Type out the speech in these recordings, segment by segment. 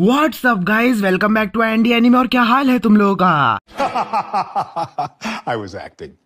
What's up guys, welcome back to Andy anime. और क्या हाल है तुम लोगों का? I was acting.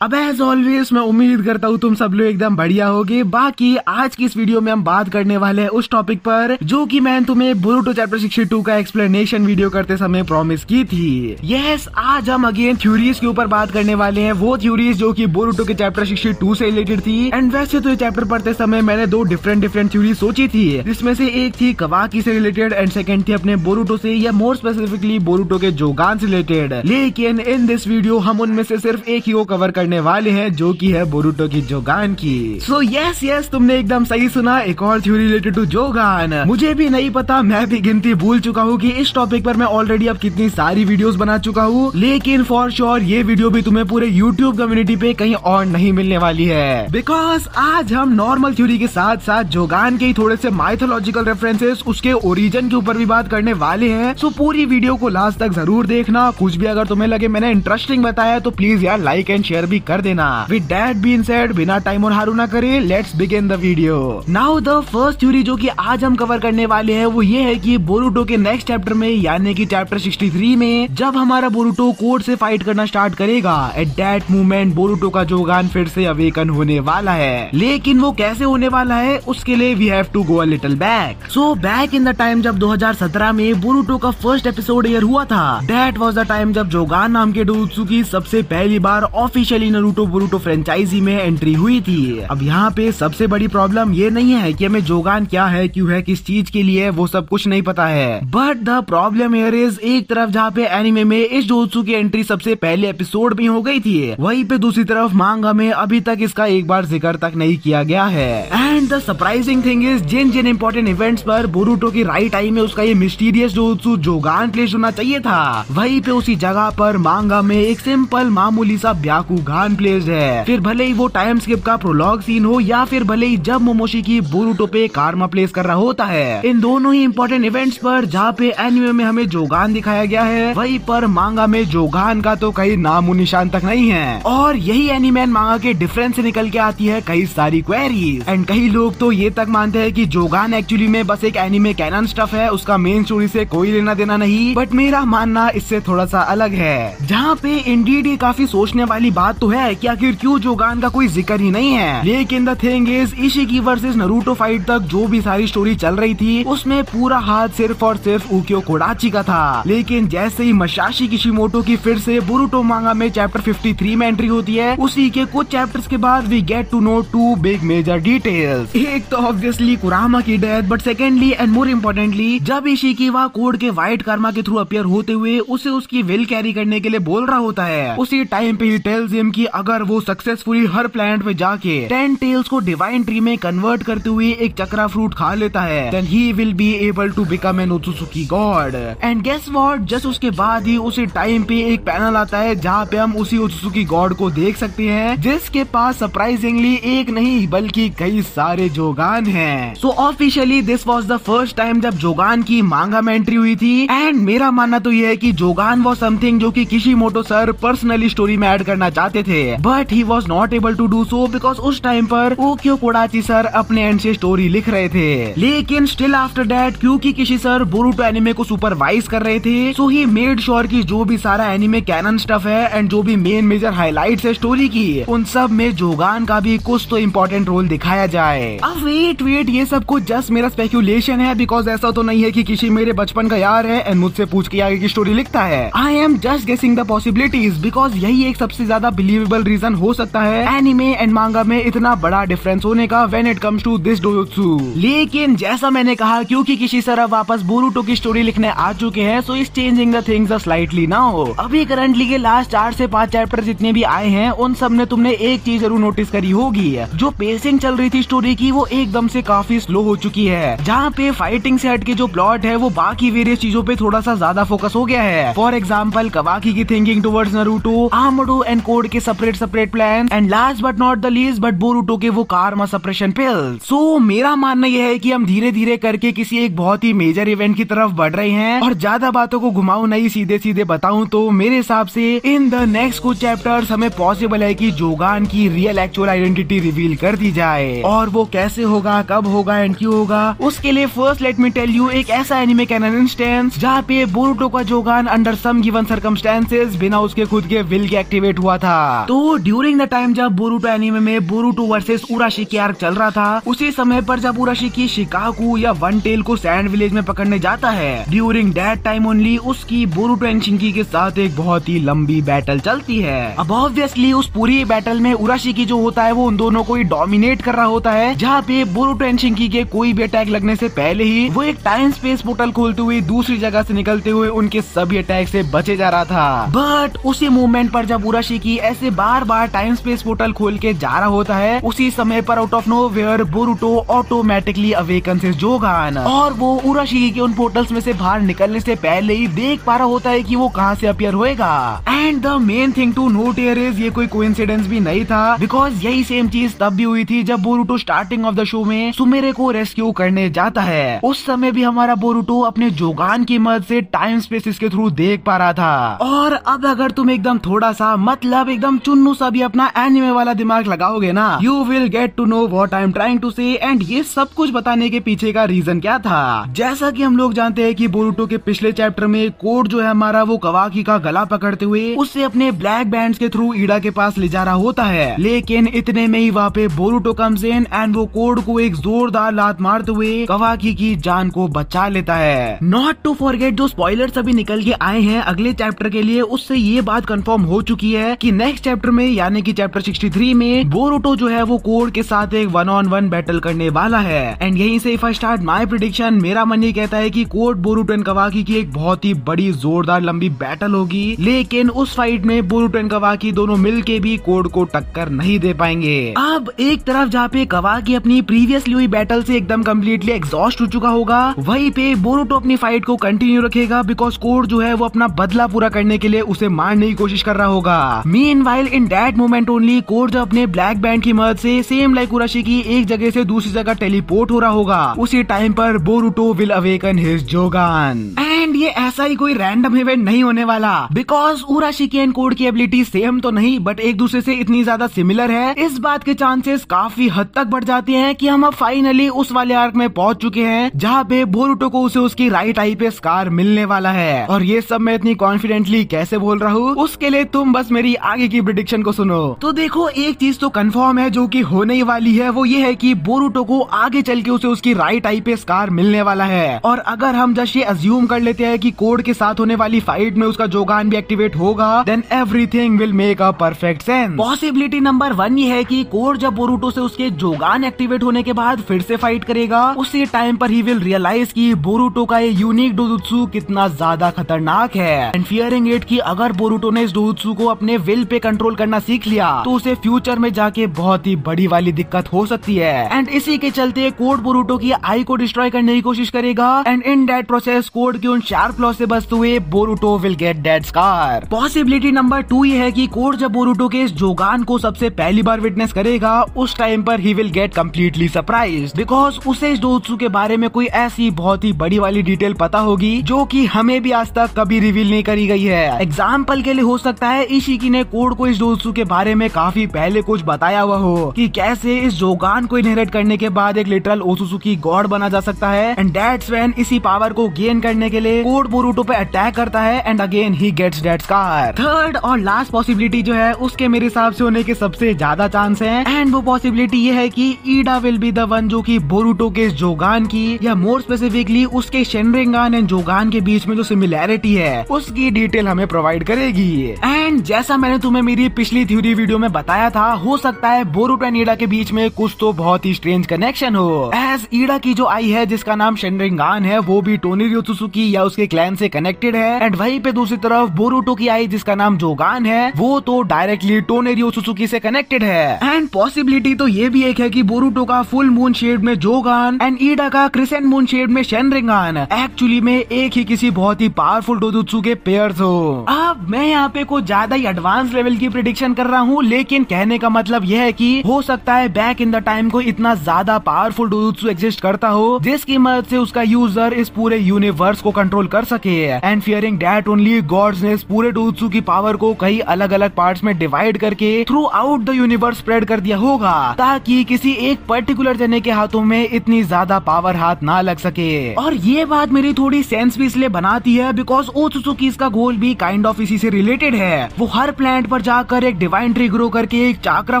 अब एज ऑलवेज मैं उम्मीद करता हूँ तुम सब लोग एकदम बढ़िया होगे। बाकी आज की इस वीडियो में हम बात करने वाले हैं उस टॉपिक पर जो कि मैंने तुम्हें बोरुटो चैप्टर 62 का एक्सप्लेनेशन वीडियो करते समय प्रॉमिस की थी। यस, आज हम अगेन थ्योरीज के ऊपर बात करने वाले हैं, वो थ्योरीज जो कि बोरुटो के चैप्टर 62 से रिलेटेड थी। एंड वैसे तो ये चैप्टर पढ़ते समय मैंने दो डिफरेंट थ्योरीज सोची थी, जिसमें से एक थी कवाकी से रिलेटेड एंड सेकंड थी अपने बोरुटो से, या मोर स्पेसिफिकली बोरुटो के जोगान से रिलेटेड। लेकिन इन दिस वीडियो हम उनमें से सिर्फ एक ही को कवर करने वाले हैं, जो कि है बोरुटो की जोगान की। सो यस, तुमने एकदम सही सुना, एक और थ्योरी रिलेटेड टू जोगान। मुझे भी नहीं पता, मैं भी गिनती भूल चुका हूँ कि इस टॉपिक पर मैं ऑलरेडी अब कितनी सारी वीडियोस बना चुका हूँ, लेकिन फॉर श्योर ये वीडियो भी तुम्हें पूरे यूट्यूब कम्युनिटी पे कहीं और नहीं मिलने वाली है। बिकॉज आज हम नॉर्मल थ्योरी के साथ साथ जोगान के थोड़े से माइथोलॉजिकल रेफरेंसेस, उसके ओरिजिन के ऊपर भी बात करने वाले हैं। सो पूरी वीडियो को लास्ट तक जरूर देखना। कुछ भी अगर तुम्हें लगे मैंने इंटरेस्टिंग बताया तो प्लीज यार लाइक एंड शेयर भी कर देना। विद दैट बीइंग सेड, बिना टाइम और हारू ना करे, let's begin the video. Now the first theory जो कि आज हम कवर करने वाले हैं वो ये है कि बोरुटो के नेक्स्ट चैप्टर में, यानी कि चैप्टर 63 में, जब हमारा बोरुटो कोड से फाइट करना स्टार्ट करेगा, एट दैट मोमेंट बोरुटो का जोगान फिर से अवेकन होने वाला है। लेकिन वो कैसे होने वाला है, उसके लिए we have to go a little back. So back in the time जब 2017 में बोरुटो का फर्स्ट एपिसोड एयर हुआ था, दैट वाज द टाइम जब जोगान नाम के डोजुत्सु की सबसे पहली बार ऑफिशियली नारुतो बोरुटो फ्रेंचाइजी में एंट्री हुई थी। अब यहाँ पे सबसे बड़ी प्रॉब्लम ये नहीं है कि हमें जोगान क्या है, क्यों है, किस चीज के लिए, वो सब कुछ नहीं पता है। But the problem here is, एक तरफ जहाँ पे एनिमे में इस डोजुत्सु की एंट्री सबसे पहले एपिसोड में हो गई थी, वहीं पे दूसरी तरफ मांगा में अभी तक इसका एक बार जिक्र तक नहीं किया गया है। And the surprising thing is, जिन इंपॉर्टेंट इवेंट्स पर बोरुटो की राइट टाइम में उसका ये मिस्टीरियस डोजुत्सु जोगान प्लेस होना चाहिए था, वहीं पे उसी जगह पर मांगा में एक सिंपल मामूली सा ब्याकुगान प्लेस है। फिर भले ही वो टाइम स्किप का प्रोलॉग सीन हो, या फिर भले ही जब मोमोशिकी बोरुटो पे कारमा प्लेस कर रहा होता है, इन दोनों ही इंपॉर्टेंट इवेंट्स पर जहाँ पे एनिमे में हमें जोगान दिखाया गया है, वहीं पर मांगा में जोगान का तो कहीं नामो निशान तक नहीं है। और यही एनिमे एंड मांगा के डिफरेंस से निकल के आती है कई सारी क्वेरीज। एंड कई लोग तो ये तक मानते हैं कि जोगान एक्चुअली में बस एक एनिमे कैनन स्टफ है, उसका मेन स्टोरी से कोई लेना देना नहीं। बट मेरा मानना इससे थोड़ा सा अलग है, जहाँ पे इंडीड ये काफी सोचने वाली बात तो है कि आखिर क्यों जोगान का कोई जिक्र ही नहीं है। लेकिन the thing is, Isshiki versus Naruto fight तक जो भी सारी स्टोरी चल रही थी, उसमें पूरा हाथ सिर्फ और सिर्फ उकियो कोडाची का था। लेकिन जैसे ही मसाशी किशिमोटो की फिर से बोरुटो मांगा में चैप्टर 53 में एंट्री होती है, उसी के कुछ चैप्टर्स के बाद we get to know two big major details. एक तो ऑब्वियसली कुरामा की death, but secondly and more importantly जब इशिकी वह कोड के व्हाइट कर्मा के थ्रू अपीयर होते हुए उसे उसकी विल कैरी करने के लिए बोल रहा होता है, उसी टाइम पे ही टेल्स हिम कि अगर वो सक्सेसफुली हर प्लैनेट पे जाके 10 टेल्स को डिवाइन ट्री में कन्वर्ट करते हुए एक चक्रा फ्रूट खा लेता है, then he will be able to become an Otsutsuki god. And guess what, just उसके बाद ही उसी टाइम पे एक पैनल आता है जहाँ पे हम उसी ओत्सुकी गॉड को देख सकते हैं, जिसके पास सरप्राइजिंगली एक नहीं बल्कि कई सारे जोगान हैं। So officially this was the first time जब जोगान की मांगा में एंट्री हुई थी। एंड मेरा मानना तो ये है कि जोगान वाज समथिंग जो कि किशिमोटो सर पर्सनली स्टोरी में ऐड करना चाहते थे, but he was not able to do so because उस टाइम पर उकियो कोडाची सर अपने एंड से स्टोरी लिख रहे थे। लेकिन स्टिल आफ्टर दैट, क्योंकि किशी सर बोरुटो एनिमे को सुपरवाइज कर रहे थे, सो ही मेड श्योर कि जो भी सारा एनिमे कैनन स्टफ है एंड जो भी मेन मेजर हाइलाइट्स है स्टोरी की, उन सब में जोगान का भी कुछ तो इम्पोर्टेंट रोल दिखाया जाए। अब वेट ये सब कुछ जस्ट मेरा स्पेकुलेशन है, बिकॉज ऐसा तो नहीं है कि किसी मेरे बचपन का यार है एंड मुझसे पूछ के आगे की स्टोरी लिखता है। I am just guessing the possibilities, because यही एक सबसे ज्यादा बिलीवेबल रीजन हो सकता है एनिमे एंड मांगा में इतना बड़ा डिफरेंस होने का when it comes to this dojutsu. लेकिन जैसा मैंने कहा, क्योंकि किसी सर वापस बोरुटो की स्टोरी लिखने आ चुके हैं, सो इस changing the things slightly now. अभी करंटली के लास्ट 4 से 5 चैप्टर जितने भी आए हैं, उन सब में तुमने एक चीज जरूर नोटिस करी होगी, जो पेसिंग चल रही थी स्टोरी की वो एकदम से काफी स्लो हो चुकी है। जहाँ पे फाइटिंग से हट के जो प्लॉट है वो बाकी वेरियस चीजों पे थोड़ा सा ज्यादा फोकस हो गया है। फॉर एग्जाम्पल कवाकी की thinking towards Naruto, Amado and Code के separate plan, and last but not the least but Boruto के वो कारमा सप्रेशन पिल्स। सो मेरा मानना यह है कि हम धीरे धीरे करके किसी एक बहुत ही मेजर इवेंट की तरफ बढ़ रहे हैं, और ज्यादा बातों को घुमाऊं नहीं, सीधे सीधे बताऊं तो मेरे हिसाब से इन द नेक्स्ट कुछ चैप्टर्स हमें पॉसिबल है कि जोगान की रियल एक्चुअल आइडेंटिटी रिवील कर दी जाए, और वो कैसे होगा, कब होगा एंड क्यों होगा, उसके लिए first let me tell you एक ऐसा एनिमे कैनन इंस्टेंस जहाँ पे बोरुटो का Jogan under some given circumstances बिना उसके खुद के विल के एक्टिवेट हुआ था। तो ड्यूरिंग द टाइम जब बोरुटो एनिमे में बोरुटो वर्सेस उराशिकी आर्क चल रहा था, उसी समय पर जब उराशिकी शिकाकू या वन टेल को सैंड विलेज में पकड़ने जाता है, ड्यूरिंग दैट टाइम ओनली उसकी बोरुटो एंड शिंकी के साथ एक बहुत ही लंबी बैटल चलती है। अब ऑब्वियसली उस पूरी बैटल में उराशिकी जो होता है वो उन दोनों को ही डोमिनेट कर रहा होता है, जहाँ पे बोरुटो एंड शिंकी के कोई भी अटैक लगने से पहले ही वो एक टाइम स्पेस पोर्टल खोलते हुए दूसरी जगह से निकलते हुए उनके सभी अटैक से बचे जा रहा था। बट उसी मूवमेंट पर जब उराशिकी ऐसे बार बार टाइम स्पेस पोर्टल खोल के जा रहा होता है, उसी समय पर out of nowhere Boruto automatically awakens his Jougan, और वो उराशिकी के उन पोर्टल्स में से बाहर निकलने से पहले ही देख पा रहा होता है कि वो कहाँ से अपीयर होएगा। And the main thing to note here is ये कोई कोइंसिडेंस भी नहीं था, बिकॉज यही सेम चीज तब भी हुई थी जब Boruto starting of the show में सुमेरे को रेस्क्यू करने जाता है। उस समय भी हमारा बोरुटो अपने जोगान की मदद से टाइम स्पेसिस के थ्रू देख पा रहा था। और अब अगर तुम एकदम थोड़ा सा मतलब एकदम चुन्नू सा भी अपना एनिमे वाला दिमाग लगाओगे ना, you will get to know what I am trying to say, and ये सब कुछ बताने के पीछे का रीजन क्या था। जैसा कि हम लोग जानते हैं कि बोरुटो के पिछले चैप्टर में कोड जो है हमारा वो कवाकी का गला पकड़ते हुए उससे अपने ब्लैक बैंड्स के थ्रू ईडा के पास ले जा रहा होता है, लेकिन इतने में ही वहाँ पे बोरुटो कम्स इन एंड वो कोड को एक जोरदार लात मारते हुए कवाकी की जान को बचा लेता है। नॉट टू फॉरगेट जो स्पॉयलर्स अभी निकल के आए हैं अगले चैप्टर के लिए, उससे ये बात कंफर्म हो चुकी है कि नेक्स्ट चैप्टर में यानी कि चैप्टर 63 में बोरुटो जो है वो कोड के साथ एक 1-on-1 बैटल करने वाला है। एंड यहीं से if I start my prediction, मेरा मन ये कहता है कि कोड बोरुटो एंड कवाकी की एक बहुत ही बड़ी जोरदार लंबी बैटल होगी, लेकिन उस फाइट में बोरुटो एंड कवाकी दोनों मिलके भी कोड को टक्कर नहीं दे पाएंगे। अब एक तरफ जहाँ पे कवाकी अपनी प्रीवियसली हुई बैटल से एकदम कम्प्लीटली एग्जॉस्ट हो चुका होगा, वहीं पे बोरुटो अपनी फाइट को कंटिन्यू रखेगा, बिकॉज कोड जो है वो अपना बदला पूरा करने के लिए उसे मारने की कोशिश कर रहा होगा। Meanwhile in that moment only code जब अपने ब्लैक बैंड की मदद से सेम लाइक उराशिकी एक जगह से दूसरी जगह टेलीपोर्ट हो रहा होगा, उसी टाइम पर Boruto will awaken his Jougan. And ये ऐसा ही कोई रैंडम इवेंट नहीं होने वाला, बिकॉज उराशिकी एंड कोड की एबिलिटी सेम तो नहीं बट एक दूसरे से इतनी ज्यादा सिमिलर है, इस बात के चांसेस काफी हद तक बढ़ जाते हैं कि हम अब फाइनली उस वाले आर्क में पहुंच चुके हैं जहाँ पे बोरुटो को उसे उसकी राइट आई पे स्कार मिलने वाला है। और ये सब मैं इतनी कॉन्फिडेंटली कैसे बोल रहा हूँ, उसके लिए तुम बस मेरी आगे की प्रेडिक्शन को सुनो। तो देखो एक चीज तो कंफर्म है जो कि होने ही वाली है, वो ये है कि बोरुटो को आगे चल के उसे उसकी राइट आई पे स्कार मिलने वाला है। और अगर हम जस्ट ये अज्यूम कर लेते हैं कि कोड के साथ होने वाली फाइट में उसका जोगान भी एक्टिवेट होगा, then everything will make a perfect sense. Possibility number 1 ये है कि कोड जब बोरुटो से उसके जोगान एक्टिवेट होने के बाद फिर से फाइट करेगा, उसी टाइम पर ही विल रियलाइज कि बोरुटो का ये यूनिक डोजुत्सु कितना ज्यादा खतरनाक है, एंड फियरिंग इट कि अगर बोरुटो ने इस डोजुत्सु को अपने विल पे कंट्रोल करना सीख लिया तो उसे फ्यूचर में जाके बहुत ही बड़ी वाली दिक्कत हो सकती है। एंड इसी के चलते कोड बोरुटो की आई को डिस्ट्रॉय करने की कोशिश करेगा, and in that process code के उन शार्प क्लॉ से बचते हुए Boruto will get that scar. Possibility number 2 ये है कि कोड जब बोरुटो के इस जोगान को सबसे पहली बार विटनेस करेगा, उस टाइम पर he will get completely surprised, because उसे इस डोजुत्सु के बारे में कोई ऐसी बहुत ही बड़ी वाली डिटेल पता होगी जो कि हमें भी आज तक कभी रिवील नहीं करी गई है। एग्जाम्पल के लिए हो सकता है इशिकी ने कोड को इस डोजुत्सु के बारे में काफी पहले कुछ बताया हुआ हो कि कैसे इस जोगान को इनहेरिट करने के बाद एक लिटरल ओसुसुकी गॉड बना जा सकता है, एंड दैट्स व्हेन इसी पावर को गेन करने के लिए कोड बोरुटो पे अटैक करता है, and again he gets that scar. Third और लास्ट पॉसिबिलिटी जो है उसके मेरे हिसाब से होने के सबसे ज्यादा चांस है, एंड वो पॉसिबिलिटी ये है कि ईडा विल बी द वन जो कि बोरुटो के इस जोगान की या मोर स्पेसिफिकली उसके शेनरिंगान एंड जोगान के बीच में जो सिमिलैरिटी है उसकी डिटेल हमें प्रोवाइड करेगी। एंड जैसा मैंने तुम्हें मेरी पिछली थ्योरी वीडियो में बताया था, हो सकता है बोरुटो एंड ईडा के बीच में कुछ तो बहुत ही स्ट्रेंज कनेक्शन हो, एज ईडा की जो आई है जिसका नाम शेनरिंगान है वो भी टोनिरी ओत्सुसुकी या उसकी उसके क्लैन से कनेक्टेड है। एंड वहीं पे दूसरी तरफ बोरुटो की आई जिसका नाम जोगान है वो तो डायरेक्टली टोनेरी ओत्सुत्सुकी से कनेक्टेड है। एंड पॉसिबिलिटी तो ये भी एक है कि बोरुटो का फुल मून शेड में जोगान एंड ईडा का क्रिसेंट मून शेड में शेनरिंगान एक्चुअली में एक ही किसी बहुत ही पावरफुल डोजुत्सु के पेयर्स हो। अब मैं यहाँ पे कुछ ज्यादा ही एडवांस लेवल की प्रेडिक्शन कर रहा हूँ, लेकिन कहने का मतलब यह है कि हो सकता है बैक इन द टाइम को इतना ज्यादा पावरफुल डोजुत्सु एग्जिस्ट करता हो जिसकी मदद से उसका यूजर इस पूरे यूनिवर्स को कंट्रोल कर सके। And fearing that only gods ने इस पूरे डोजुत्सु की पावर को कई अलग अलग पार्ट्स में डिवाइड करके through out the universe spread कर दिया होगा ताकि किसी एक पर्टिकुलर जने के हाथों में इतनी ज्यादा पावर हाथ ना लग सके। और ये बात मेरी थोड़ी सेंस भी इसलिए बनाती है बिकॉज ओत्सुत्सुकी इसका गोल भी काइंड ऑफ इसी से रिलेटेड है। वो हर प्लांट पर जाकर एक डिवाइन ट्री ग्रो करके एक चाक्रा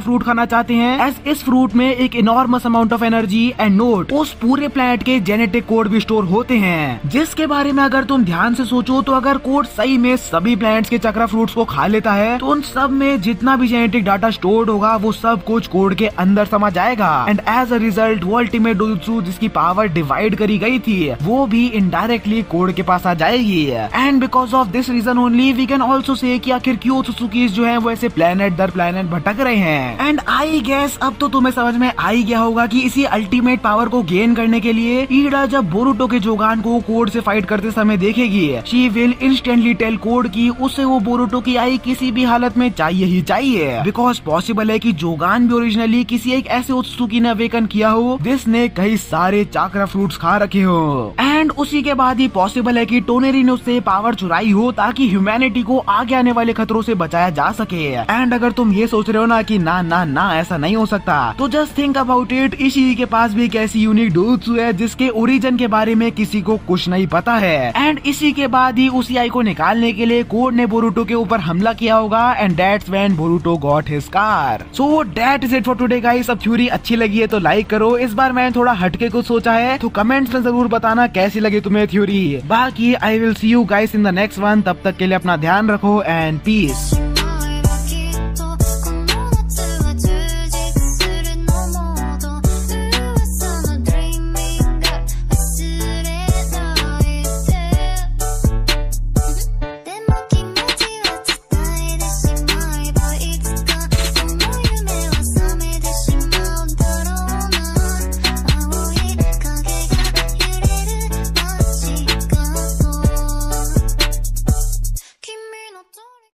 फ्रूट खाना चाहते हैं एज इस फ्रूट में एक enormous amount of energy and note उस पूरे प्लांट के जेनेटिक कोड भी स्टोर होते हैं, जिसके बारे में अगर तुम ध्यान से सोचो तो अगर कोड सही में सभी प्लांट्स के चक्रा फ्रूट्स को खा लेता है तो उन सब में जितना भी जेनेटिक डाटा स्टोर्ड होगा वो सब कुछ कोड के अंदर समा जाएगा। एंड एज अ रिजल्ट वो अल्टीमेट डोजुत्सु जिसकी पावर डिवाइड करी गई थी वो भी इनडायरेक्टली कोड के पास आ जाएगी। And because of this reason only we can also say कि आखिर क्यों ओत्सुत्सुकीज जो है वो ऐसे प्लेनेट दर प्लेनेट भटक रहे हैं। एंड आई गेस अब तो तुम्हें समझ में आ ही गया होगा कि इसी अल्टीमेट पावर को गेन करने के लिए ईडा जब बोरुटो के जोगान को कोड से फाइट करते समय देखेगी she will instantly tell Code की उसे वो बोरुटो की आई किसी भी हालत में चाहिए ही चाहिए। बिकॉज पॉसिबल है कि जोगान भी ओरिजिनली किसी एक ऐसे ओत्सुत्सुकी ने अवेकन किया हो जिसने कई सारे चाक्रा फ्रूट्स खा रखे हो। एंड उसी के बाद ही पॉसिबल है कि टोनेरी ने उससे पावर चुराई हो ताकि ह्यूमैनिटी को आगे आने वाले खतरों से बचाया जा सके। एंड अगर तुम ये सोच रहे हो ना कि ना ना ना ऐसा नहीं हो सकता तो जस्ट थिंक अबाउट इट, इशिई के पास भी एक ऐसी यूनिक डोजुत्सु है जिसके ओरिजिन के बारे में किसी को कुछ नहीं पता है। एंड इसी के बाद ही उसी आई को निकालने के लिए कोड ने बोरुटो के ऊपर हमला किया होगा and that's when Boruto got his scar. So that is it for today guys. अब थ्योरी अच्छी लगी है तो लाइक करो, इस बार मैंने थोड़ा हटके कुछ सोचा है तो कमेंट्स में जरूर बताना कैसी लगी तुम्हें थ्योरी। बाकी I will see you guys in the next one, तब तक के लिए अपना ध्यान रखो एंड पीस।